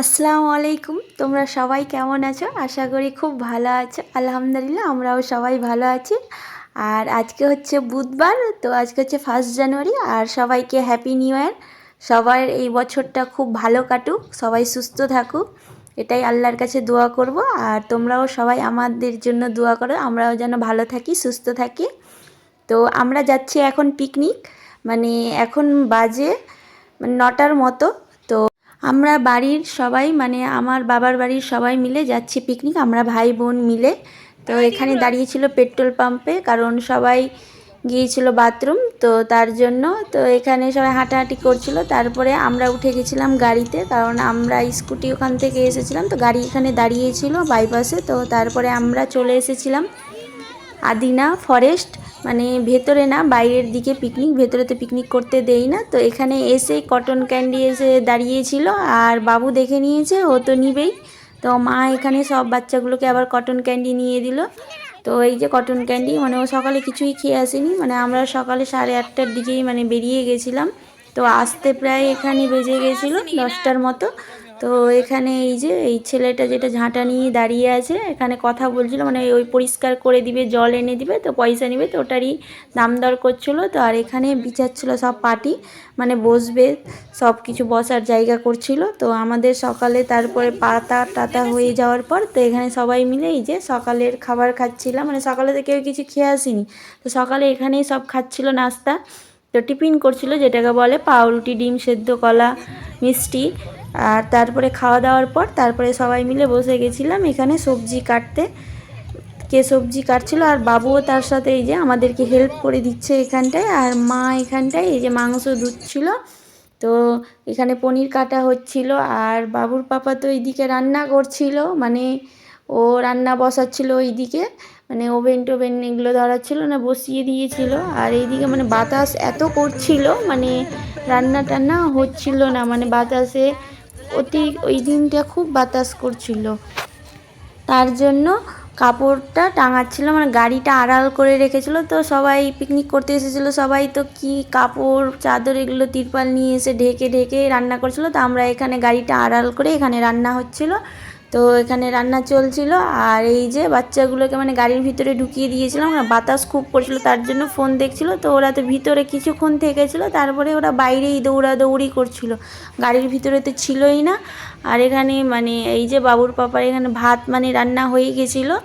আসসালামু আলাইকুম। তোমরা সবাই কেমন আছো? আশা করি খুব ভালো আছো। আলহামদুলিল্লাহ আমরাও সবাই ভালো আছি। আর আজকে হচ্ছে বুধবার, তো আজকে হচ্ছে 1 জানুয়ারি। আর সবাইকে হ্যাপি নিউ ইয়ার। সবার এই বছরটা খুব ভালো কাটুক, সবাই সুস্থ থাকুক, এটাই আল্লাহর কাছে দোয়া করব। আর তোমরাও সবাই আমাদের জন্য দোয়া করো, আমরাও যেন ভালো থাকি, সুস্থ থাকি। তো আমরা যাচ্ছি এখন পিকনিক, মানে এখন বাজে 9টার মতো। তো আমরা বাড়ির সবাই, মানে আমার বাবার বাড়ির সবাই মিলে যাচ্ছি পিকনিক, আমরা ভাই বোন মিলে। তো এখানে দাঁড়িয়েছিল পেট্রোল পাম্পে, কারণ সবাই গিয়েছিল বাথরুম, তো তার জন্য। তো এখানে সবাই হাঁটাহাঁটি করছিল, তারপরে আমরা উঠে গেছিলাম গাড়িতে, কারণ আমরা স্কুটি ওখান থেকে এসেছিলাম, তো গাড়ি এখানে দাঁড়িয়েছিল বাইপাসে। তো তারপরে আমরা চলে এসেছিলাম আদিনা ফরেস্ট, মানে ভেতরে না, বাইরের দিকে পিকনিক, ভেতরে তো পিকনিক করতে দেই না। তো এখানে এসে কটন ক্যান্ডি এসে দাঁড়িয়েছিল, আর বাবু দেখে নিয়েছে, ও তো নিবেই। তো মা এখানে সব বাচ্চাগুলোকে আবার কটন ক্যান্ডি নিয়ে দিল। তো এই যে কটন ক্যান্ডি, মানে ও সকালে কিছুই খেয়ে আসেনি, মানে আমরা সকালে 8:30টার দিকেই মানে বেরিয়ে গেছিলাম। তো আসতে প্রায় এখানে বেজে গেছিলো 10টার মতো। তো এখানে এই যে এই ছেলেটা যেটা ঝাঁটা নিয়ে দাঁড়িয়ে আছে, এখানে কথা বলছিল, মানে ওই পরিষ্কার করে দিবে, জল এনে দিবে, তো পয়সা নেবে, তো ওটারই দাম দর করছিল। তো আর এখানে বিছাচ্ছিল সব পাটি, মানে বসবে, সব কিছু বসার জায়গা করছিল। তো আমাদের সকালে তারপরে পাতা টাতা হয়ে যাওয়ার পর, তো এখানে সবাই মিলে এই যে সকালের খাবার খাচ্ছিলাম, মানে সকালে তো কেউ কিছু খেয়ে আসেনি, তো সকালে এখানেই সব খাচ্ছিল নাস্তা। তো টিফিন করছিল, যেটাকে বলে পাউরুটি, ডিম সেদ্ধ, কলা, মিষ্টি। আর তারপরে খাওয়া দাওয়ার পর তারপরে সবাই মিলে বসে গেছিলাম এখানে সবজি কাটতে। কে সবজি কাটছিল, আর বাবুও তার সাথে এই যে আমাদেরকে হেল্প করে দিচ্ছে এখানটায়। আর মা এখানটায় এই যে মাংস ধুচ্ছিল। তো এখানে পনির কাটা হচ্ছিল, আর বাবুর পাপা তো এইদিকে রান্না করছিল, মানে ও রান্না বসাচ্ছিল ওইদিকে, মানে ওভেন টোভেন এগুলো ধরাচ্ছিল না, বসিয়ে দিয়েছিল। আর এইদিকে মানে বাতাস এত করছিল, মানে রান্না টান্না হচ্ছিল না, মানে বাতাসে ওই দিনটা খুব বাতাস করছিল, তার জন্য কাপড়টা টাঙাচ্ছিল, মানে গাড়িটা আড়াল করে রেখেছিল। তো সবাই পিকনিক করতে এসেছিলো, সবাই তো কি কাপড় চাদর এগুলো তিরপাল নিয়ে এসে ঢেকে ঢেকে রান্না করছিল। তো আমরা এখানে গাড়িটা আড়াল করে এখানে রান্না হচ্ছিল, তো এখানে রান্না চলছিল। আর এই যে বাচ্চাগুলোকে মানে গাড়ির ভিতরে ঢুকিয়ে দিয়েছিলাম, বাতাস খুব করছিল, তার জন্য ফোন দেখছিল। তো ওরা তো ভিতরে কিছুক্ষণ থেকেছিল, তারপরে ওরা বাইরেই দৌড়াদৌড়ি করছিল, গাড়ির ভিতরে তো ছিলই না। আর এখানে মানে এই যে বাবুর পাপার এখানে ভাত মানে রান্না হয়ে গেছিলো,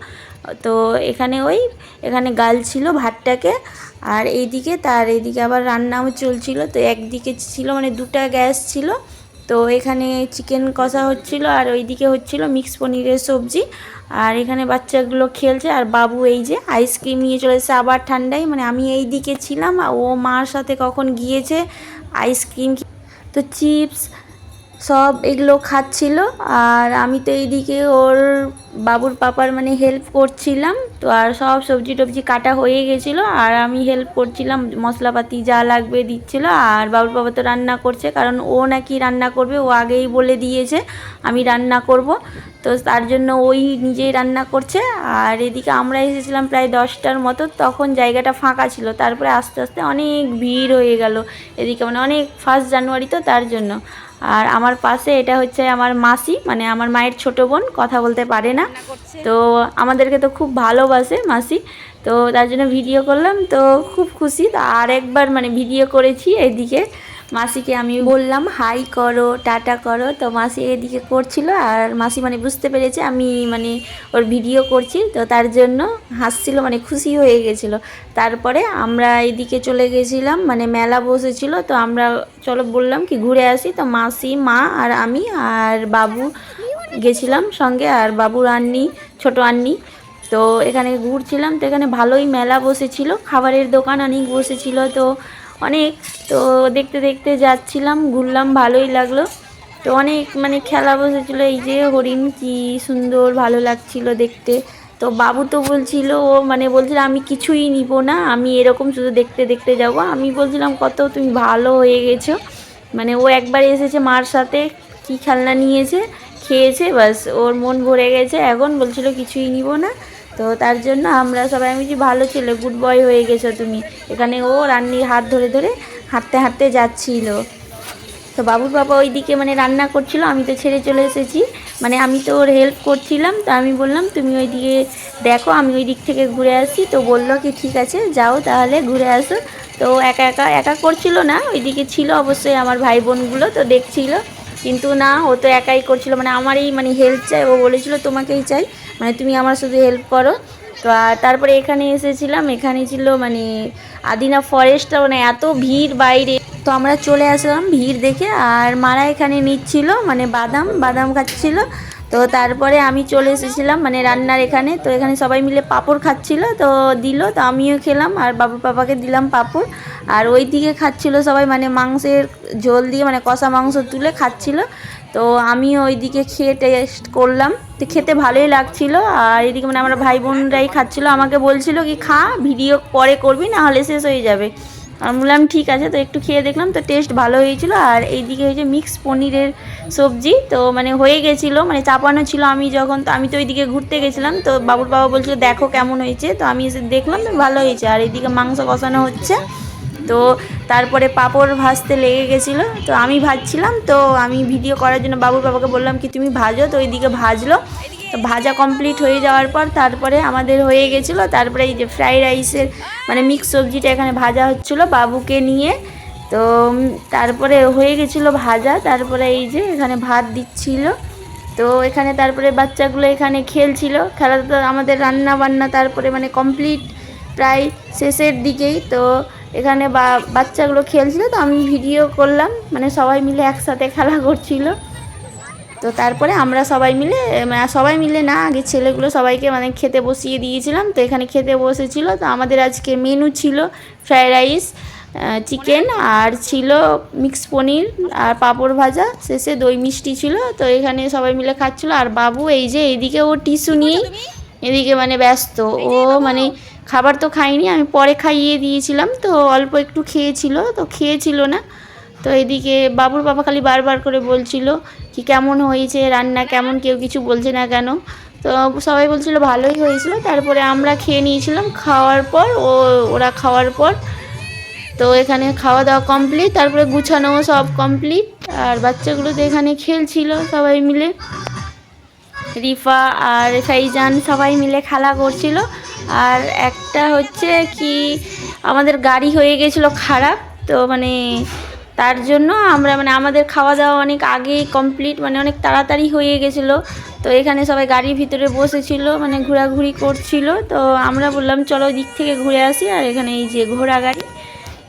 তো এখানে গাল ছিল ভাতটাকে। আর এইদিকে আবার রান্নাও চলছিল। তো একদিকে ছিল মানে 2টা গ্যাস ছিল, তো এখানে চিকেন কষা হচ্ছিল, আর ওইদিকে হচ্ছিল মিক্স পনিরের সবজি। আর এখানে বাচ্চাগুলো খেলছে, আর বাবু এই যে আইসক্রিম নিয়ে চলে এসেছে আবার ঠান্ডায়, মানে আমি এই দিকে ছিলাম, আর ও মার সাথে কখন গিয়েছে আইসক্রিম। তো চিপস সব এগুলো খাচ্ছিল, আর আমি তো এইদিকে ওর বাবুর পাপার মানে হেল্প করছিলাম। তো আর সব সবজি টবজি কাটা হয়ে গেছিলো, আর আমি হেল্প করছিলাম, মশলাপাতি যা লাগবে দিচ্ছিল। আর বাবুর পাপা তো রান্না করছে, কারণ ও নাকি রান্না করবে, ও আগেই বলে দিয়েছে আমি রান্না করব, তো তার জন্য ওই নিজেই রান্না করছে। আর এদিকে আমরা এসেছিলাম প্রায় 10টার মতো, তখন জায়গাটা ফাঁকা ছিল, তারপরে আস্তে আস্তে অনেক ভিড় হয়ে গেল এদিকে, মানে অনেক 1 জানুয়ারি তো তার জন্য। আর আমার পাশে এটা হচ্ছে আমার মাসি, মানে আমার মায়ের ছোট বোন, কথা বলতে পারে না, তো আমাদেরকে তো খুব ভালোবাসে মাসি, তো তার জন্য ভিডিও করলাম, তো খুব খুশি। তো আর একবার মানে ভিডিও করেছি এদিকে, মাসিকে আমি বললাম হাই করো, টাটা করো, তো মাসি এদিকে করছিল। আর মাসি মানে বুঝতে পেরেছে আমি মানে ওর ভিডিও করছি, তো তার জন্য হাসছিল, মানে খুশি হয়ে গেছিলো। তারপরে আমরা এদিকে চলে গেছিলাম, মানে মেলা বসেছিল, তো আমরা চলো বললাম কি ঘুরে আসি। তো মাসি, মা আর আমি আর বাবু গেছিলাম সঙ্গে, আর বাবুর আন্নি, ছোট আন্নি। তো এখানে ঘুরছিলাম, তো এখানে ভালোই মেলা বসেছিল, খাবারের দোকান অনেক বসেছিল, তো অনেক, তো দেখতে দেখতে যাচ্ছিলাম, ঘুরলাম, ভালোই লাগলো। তো অনেক মানে খেলা বসেছিল, এই যে হরিণ, কি সুন্দর ভালো লাগছিল দেখতে। তো বাবু তো বলছিল, ও মানে বলছিল আমি কিছুই নিব না, আমি এরকম শুধু দেখতে দেখতে যাব। আমি বলছিলাম কত তুমি ভালো হয়ে গেছো, মানে ও একবার এসেছে মার সাথে, কি খেলনা নিয়েছে, খেয়েছে, বাস ওর মন ভরে গেছে, এখন বলছিল কিছুই নিব না। তো তার জন্য আমরা সবাই আমি যে ভালো ছেলে, গুড বয় হয়ে গেছো তুমি। এখানে ও রান্নির হাত ধরে ধরে হাঁটতে হাঁটতে যাচ্ছিল। তো বাবুর বাবা ওইদিকে মানে রান্না করছিল, আমি তো ছেড়ে চলে এসেছি, মানে আমি তো ওর হেল্প করছিলাম। তো আমি বললাম তুমি ওইদিকে দেখো, আমি ওই দিক থেকে ঘুরে আসি। তো বললো কি ঠিক আছে যাও তাহলে ঘুরে আসো। তো একা একা একা করছিল না, ওইদিকে ছিল অবশ্যই আমার ভাই বোনগুলো, তো দেখছিল। কিন্তু না, ও তো একাই করছিল, মানে আমারই মানে হেল্প চাই, ও বলেছিল তোমাকেই চাই, মানে তুমি আমার শুধু হেল্প করো। তো আর তারপরে এখানে এসেছিলাম, এখানে ছিল মানে আদিনা ফরেস্টটা, মানে এত ভিড় বাইরে। তো আমরা চলে আসলাম ভিড় দেখে, আর মারা এখানে নিচ্ছিল মানে বাদাম বাদাম খাচ্ছিল। তো তারপরে আমি চলে এসেছিলাম মানে রান্নার এখানে। তো এখানে সবাই মিলে পাঁপড় খাচ্ছিল, তো দিল, তো আমিও খেলাম আর বাবুর পাপাকে দিলাম পাঁপড়। আর ওই দিকে খাচ্ছিল সবাই মানে মাংসের ঝোল দিয়ে, মানে কষা মাংস তুলে খাচ্ছিল। তো আমিও ওইদিকে খেয়ে টেস্ট করলাম, তো খেতে ভালোই লাগছিল। আর এদিকে মানে আমরা ভাই বোনরাই খাচ্ছিলো, আমাকে বলছিল কি খা, ভিডিও পরে করবি না হলে শেষ হয়ে যাবে। আমি বললাম ঠিক আছে। তো একটু খেয়ে দেখলাম, তো টেস্ট ভালো হয়েছিল। আর এইদিকে হয়েছে মিক্স পনিরের সবজি, তো মানে হয়ে গেছিলো, মানে চাপানো ছিল। আমি যখন, তো আমি তো ওইদিকে ঘুরতে গেছিলাম, তো বাবুর বাবা বলছিল দেখো কেমন হয়েছে, তো আমি এসে দেখলাম ভালো হয়েছে। আর এইদিকে মাংস কষানো হচ্ছে। তো তারপরে পাঁপড় ভাজতে লেগে গেছিলো, তো আমি ভাজছিলাম। তো আমি ভিডিও করার জন্য বাবুর বাবাকে বললাম কি তুমি ভাজো, তো ওইদিকে ভাজলো। তো ভাজা কমপ্লিট হয়ে যাওয়ার পর তারপরে আমাদের হয়ে গেছিলো। তারপরে এই যে ফ্রাইড রাইসের মানে মিক্স সবজিটা এখানে ভাজা হচ্ছিলো বাবুকে নিয়ে। তো তারপরে হয়ে গেছিলো ভাজা, তারপরে এই যে এখানে ভাত দিচ্ছিল। তো এখানে তারপরে বাচ্চাগুলো এখানে খেলছিল, খেলা তো আমাদের রান্না বান্না তারপরে মানে কমপ্লিট প্রায় শেষের দিকেই। তো এখানে বাচ্চাগুলো খেলছিল, তো আমি ভিডিও করলাম, মানে সবাই মিলে একসাথে খেলা করছিল। তো তারপরে আমরা সবাই মিলে না, আগে ছেলেগুলো সবাইকে মানে খেতে বসিয়ে দিয়েছিলাম। তো এখানে খেতে বসেছিল। তো আমাদের আজকে মেনু ছিল ফ্রাইড রাইস, চিকেন, আর ছিল মিক্স পনির আর পাঁপড় ভাজা, শেষে দই মিষ্টি ছিল। তো এখানে সবাই মিলে খাচ্ছিল। আর বাবু এই যে এইদিকে ও টিস্যু নিয়েই এদিকে মানে ব্যস্ত, ও মানে খাবার তো খাইনি, আমি পরে খাইয়ে দিয়েছিলাম। তো অল্প একটু খেয়েছিল, তো খেয়েছিল না। তো এদিকে বাবুর বাবা খালি বারবার করে বলছিল কি কেমন হয়েছে রান্না, কেমন, কেউ কিছু বলছে না কেন। তো সবাই বলছিল ভালোই হয়েছিল। তারপরে আমরা খেয়ে নিয়েছিলাম, খাওয়ার পর ওরা খাওয়ার পর তো এখানে খাওয়া দাওয়া কমপ্লিট, তারপরে গুছানোও সব কমপ্লিট। আর বাচ্চাগুলো তো এখানে খেলছিল সবাই মিলে, রিফা আর ফাইজান সবাই মিলে খেলা করছিল। আর একটা হচ্ছে কি আমাদের গাড়ি হয়ে গেছিলো খারাপ, তো মানে তার জন্য আমরা মানে আমাদের খাওয়া দাওয়া অনেক আগেই কমপ্লিট, মানে অনেক তাড়াতাড়ি হয়ে গেছিলো। তো এখানে সবাই গাড়ির ভিতরে বসেছিল, মানে ঘোরাঘুরি করছিল। তো আমরা বললাম চলো ওই দিক থেকে ঘুরে আসি। আর এখানে এই যে ঘোড়া গাড়ি,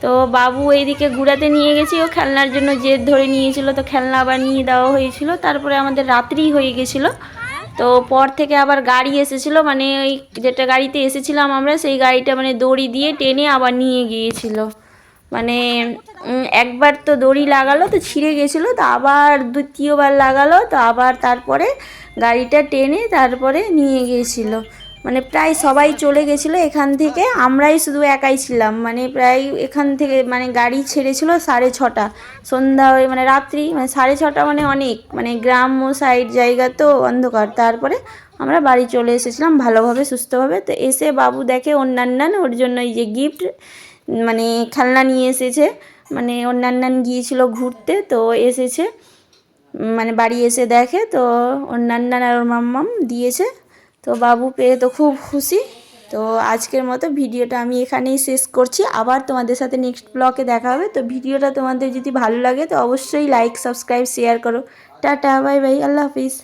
তো বাবু এইদিকে ঘোরাতে নিয়ে গেছি, ও খেলনার জন্য জেদ ধরে নিয়েছিল, তো খেলনা আবার নিয়ে দেওয়া হয়েছিল। তারপরে আমাদের রাত্রি হয়ে গেছিলো। তো পর থেকে আবার গাড়ি এসেছিলো, মানে ওই যেটা গাড়িতে এসেছিলাম আমরা, সেই গাড়িটা মানে দড়ি দিয়ে টেনে আবার নিয়ে গিয়েছিল। মানে একবার তো দড়ি লাগালো তো ছিঁড়ে গেছিলো, তো আবার দ্বিতীয়বার লাগালো, তো আবার তারপরে গাড়িটা টেনে তারপরে নিয়ে গিয়েছিলো। মানে প্রায় সবাই চলে গেছিলো এখান থেকে, আমরাই শুধু একাই ছিলাম। মানে প্রায় এখান থেকে মানে গাড়ি ছেড়েছিল 6:30, সন্ধ্যা হয়ে মানে রাত্রি, মানে 6:30 মানে অনেক, মানে গ্রাম্য সাইড জায়গা তো অন্ধকার। তারপরে আমরা বাড়ি চলে এসেছিলাম ভালোভাবে সুস্থভাবে। তো এসে বাবু দেখে অন্যান্য ওর জন্য এই যে গিফট মানে খেলনা নিয়ে এসেছে, মানে অন্যান্য গিয়েছিল ঘুরতে, তো এসেছে মানে বাড়ি এসে দেখে, তো অন্যান্য আর ওর মাম্মাম দিয়েছে। তো বাবু পেয়ে তো খুব খুশি। তো আজকের মতো ভিডিওটা আমি এখানেই শেষ করছি, আবার তোমাদের সাথে নেক্সট ব্লগে দেখা হবে। তো ভিডিওটা তোমাদের যদি ভালো লাগে তো অবশ্যই লাইক, সাবস্ক্রাইব, শেয়ার করো। টাটা, বাই বাই, আল্লাহ হাফিজ।